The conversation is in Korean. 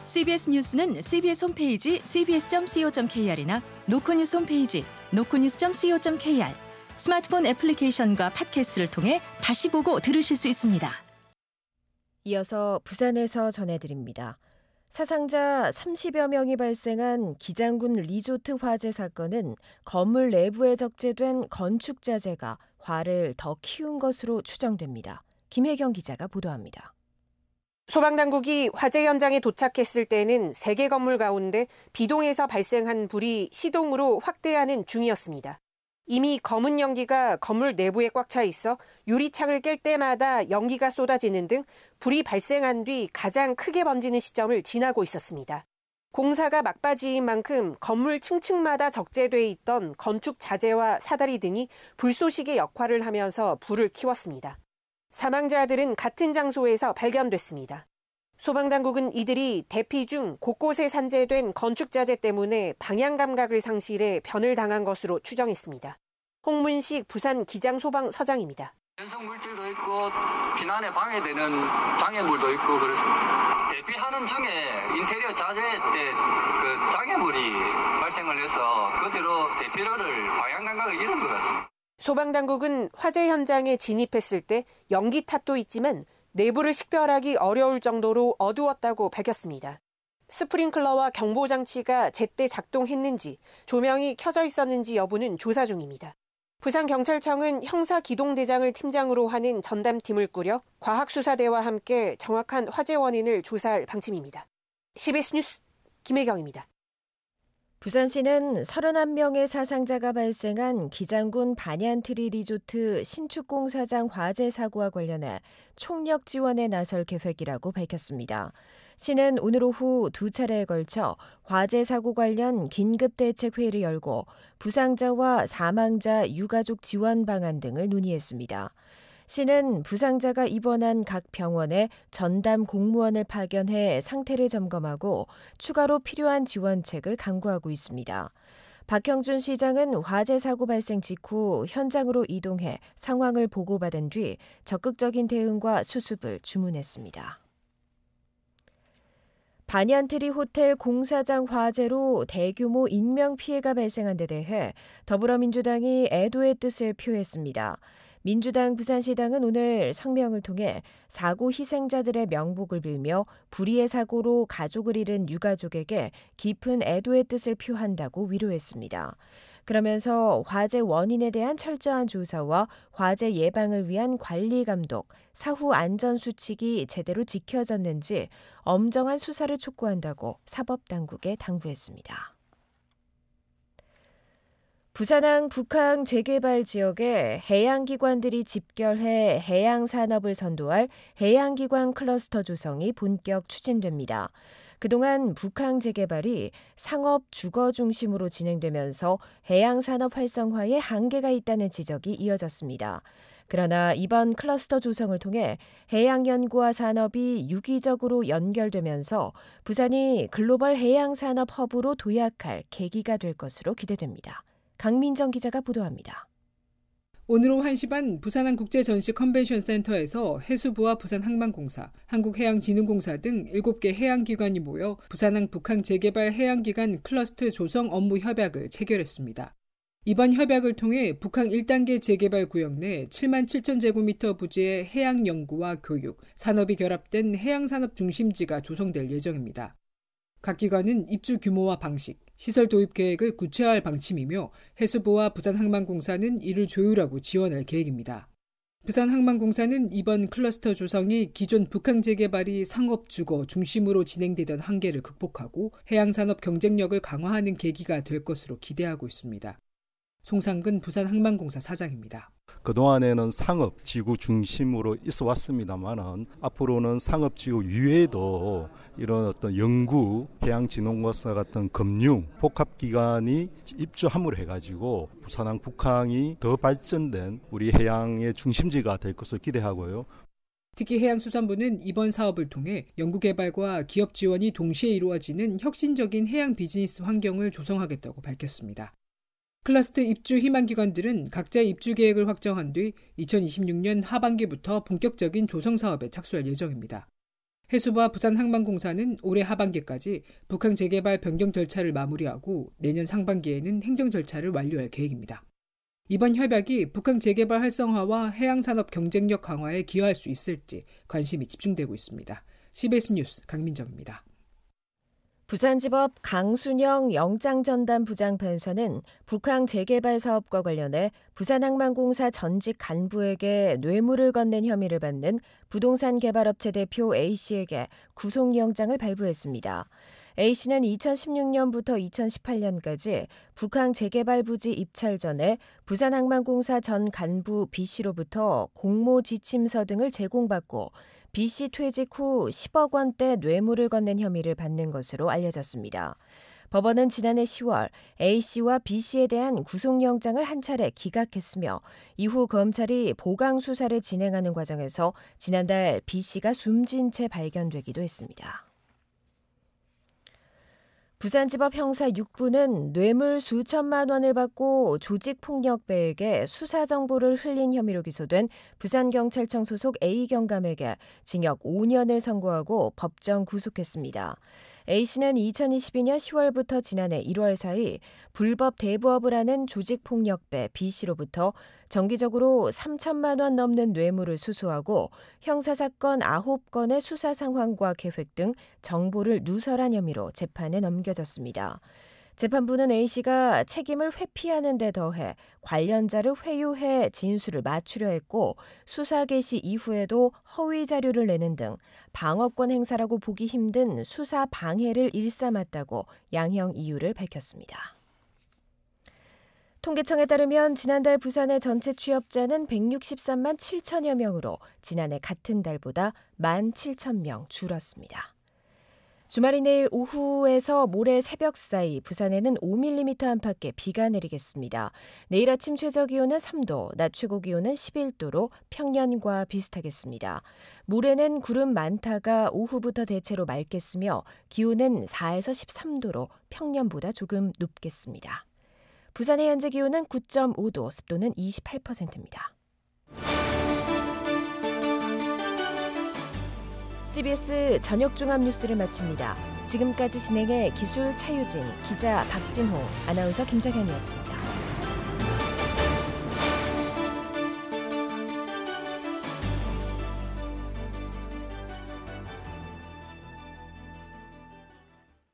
CBS 뉴스는 CBS 홈페이지 cbs.co.kr이나 노코뉴스 홈페이지 노코뉴스.co.kr, 스마트폰 애플리케이션과 팟캐스트를 통해 다시 보고 들으실 수 있습니다. 이어서 부산에서 전해드립니다. 사상자 30여 명이 발생한 기장군 리조트 화재 사건은 건물 내부에 적재된 건축 자재가 화를 더 키운 것으로 추정됩니다. 김혜경 기자가 보도합니다. 소방당국이 화재 현장에 도착했을 때는 3개 건물 가운데 B동에서 발생한 불이 C동으로 확대하는 중이었습니다. 이미 검은 연기가 건물 내부에 꽉 차 있어 유리창을 깰 때마다 연기가 쏟아지는 등 불이 발생한 뒤 가장 크게 번지는 시점을 지나고 있었습니다. 공사가 막바지인 만큼 건물 층층마다 적재돼 있던 건축 자재와 사다리 등이 불쏘시개 역할을 하면서 불을 키웠습니다. 사망자들은 같은 장소에서 발견됐습니다. 소방당국은 이들이 대피 중 곳곳에 산재된 건축자재 때문에 방향 감각을 상실해 변을 당한 것으로 추정했습니다. 홍문식 부산 기장소방서장입니다. 연성 물질도 있고 피난에 방해되는 장애물도 있고 그렇습니다. 대피하는 중에 인테리어 자재 때 그 장애물이 발생을 해서 그대로 대피로를 방향 감각을 잃은 것 같습니다. 소방당국은 화재 현장에 진입했을 때 연기 탓도 있지만 내부를 식별하기 어려울 정도로 어두웠다고 밝혔습니다. 스프링클러와 경보장치가 제때 작동했는지, 조명이 켜져 있었는지 여부는 조사 중입니다. 부산경찰청은 형사기동대장을 팀장으로 하는 전담팀을 꾸려 과학수사대와 함께 정확한 화재 원인을 조사할 방침입니다. CBS 뉴스 김혜경입니다. 부산시는 31명의 사상자가 발생한 기장군 반얀트리 리조트 신축공사장 화재 사고와 관련해 총력 지원에 나설 계획이라고 밝혔습니다. 시는 오늘 오후 2차례에 걸쳐 화재 사고 관련 긴급대책회의를 열고 부상자와 사망자 유가족 지원 방안 등을 논의했습니다. 시는 부상자가 입원한 각 병원에 전담 공무원을 파견해 상태를 점검하고 추가로 필요한 지원책을 강구하고 있습니다. 박형준 시장은 화재 사고 발생 직후 현장으로 이동해 상황을 보고받은 뒤 적극적인 대응과 수습을 주문했습니다. 반얀트리 호텔 공사장 화재로 대규모 인명피해가 발생한 데 대해 더불어민주당이 애도의 뜻을 표했습니다. 민주당 부산시당은 오늘 성명을 통해 사고 희생자들의 명복을 빌며 불의의 사고로 가족을 잃은 유가족에게 깊은 애도의 뜻을 표한다고 위로했습니다. 그러면서 화재 원인에 대한 철저한 조사와 화재 예방을 위한 관리 감독, 사후 안전 수칙이 제대로 지켜졌는지 엄정한 수사를 촉구한다고 사법당국에 당부했습니다. 부산항 북항 재개발 지역에 해양기관들이 집결해 해양산업을 선도할 해양기관 클러스터 조성이 본격 추진됩니다. 그동안 북항 재개발이 상업 주거 중심으로 진행되면서 해양산업 활성화에 한계가 있다는 지적이 이어졌습니다. 그러나 이번 클러스터 조성을 통해 해양연구와 산업이 유기적으로 연결되면서 부산이 글로벌 해양산업 허브로 도약할 계기가 될 것으로 기대됩니다. 강민정 기자가 보도합니다. 오늘 오후 1시 반 부산항 국제전시 컨벤션센터에서 해수부와 부산항만공사, 한국해양진흥공사 등 7개 해양기관이 모여 부산항 북항 재개발 해양기관 클러스터 조성 업무 협약을 체결했습니다. 이번 협약을 통해 북항 1단계 재개발 구역 내 7만 7천 제곱미터 부지의 해양연구와 교육, 산업이 결합된 해양산업 중심지가 조성될 예정입니다. 각 기관은 입주 규모와 방식, 시설 도입 계획을 구체화할 방침이며 해수부와 부산항만공사는 이를 조율하고 지원할 계획입니다. 부산항만공사는 이번 클러스터 조성이 기존 북항 재개발이 상업 주거 중심으로 진행되던 한계를 극복하고 해양산업 경쟁력을 강화하는 계기가 될 것으로 기대하고 있습니다. 송상근 부산항만공사 사장입니다. 그동안에는 상업지구 중심으로 있어 왔습니다만은 앞으로는 상업지구 위에도 이런 어떤 연구, 해양진흥공사 같은 금융, 복합기관이 입주함으로 해가지고 부산항 북항이 더 발전된 우리 해양의 중심지가 될 것을 기대하고요. 특히 해양수산부는 이번 사업을 통해 연구개발과 기업 지원이 동시에 이루어지는 혁신적인 해양 비즈니스 환경을 조성하겠다고 밝혔습니다. 클러스터 입주 희망기관들은 각자 입주 계획을 확정한 뒤 2026년 하반기부터 본격적인 조성 사업에 착수할 예정입니다. 해수부와 부산항만공사는 올해 하반기까지 북항 재개발 변경 절차를 마무리하고 내년 상반기에는 행정 절차를 완료할 계획입니다. 이번 협약이 북항 재개발 활성화와 해양산업 경쟁력 강화에 기여할 수 있을지 관심이 집중되고 있습니다. CBS 뉴스 강민정입니다. 부산지법 강순영 영장전담 부장판사는 북항 재개발 사업과 관련해 부산항만공사 전직 간부에게 뇌물을 건넨 혐의를 받는 부동산 개발업체 대표 A씨에게 구속영장을 발부했습니다. A씨는 2016년부터 2018년까지 북항 재개발 부지 입찰 전에 부산항만공사 전 간부 B씨로부터 공모 지침서 등을 제공받고 B씨 퇴직 후 10억 원대 뇌물을 건넨 혐의를 받는 것으로 알려졌습니다. 법원은 지난해 10월 A씨와 B씨에 대한 구속영장을 한 차례 기각했으며 이후 검찰이 보강 수사를 진행하는 과정에서 지난달 B씨가 숨진 채 발견되기도 했습니다. 부산지법 형사 6부는 뇌물 수천만 원을 받고 조직폭력배에게 수사정보를 흘린 혐의로 기소된 부산경찰청 소속 A경감에게 징역 5년을 선고하고 법정 구속했습니다. A씨는 2022년 10월부터 지난해 1월 사이 불법 대부업을 하는 조직폭력배 B씨로부터 정기적으로 3천만 원 넘는 뇌물을 수수하고 형사사건 9건의 수사 상황과 계획 등 정보를 누설한 혐의로 재판에 넘겨졌습니다. 재판부는 A씨가 책임을 회피하는 데 더해 관련자를 회유해 진술을 맞추려 했고 수사 개시 이후에도 허위 자료를 내는 등 방어권 행사라고 보기 힘든 수사 방해를 일삼았다고 양형 이유를 밝혔습니다. 통계청에 따르면 지난달 부산의 전체 취업자는 163만 7천여 명으로 지난해 같은 달보다 17,000명 줄었습니다. 주말인 내일 오후에서 모레 새벽 사이 부산에는 5mm 안팎의 비가 내리겠습니다. 내일 아침 최저기온은 3도, 낮 최고기온은 11도로 평년과 비슷하겠습니다. 모레는 구름 많다가 오후부터 대체로 맑겠으며 기온은 4에서 13도로 평년보다 조금 높겠습니다. 부산의 현재 기온은 9.5도, 습도는 28%입니다. CBS 저녁 종합 뉴스를 마칩니다. 지금까지 진행해 기술 차유진, 기자 박진홍, 아나운서 김정현이었습니다.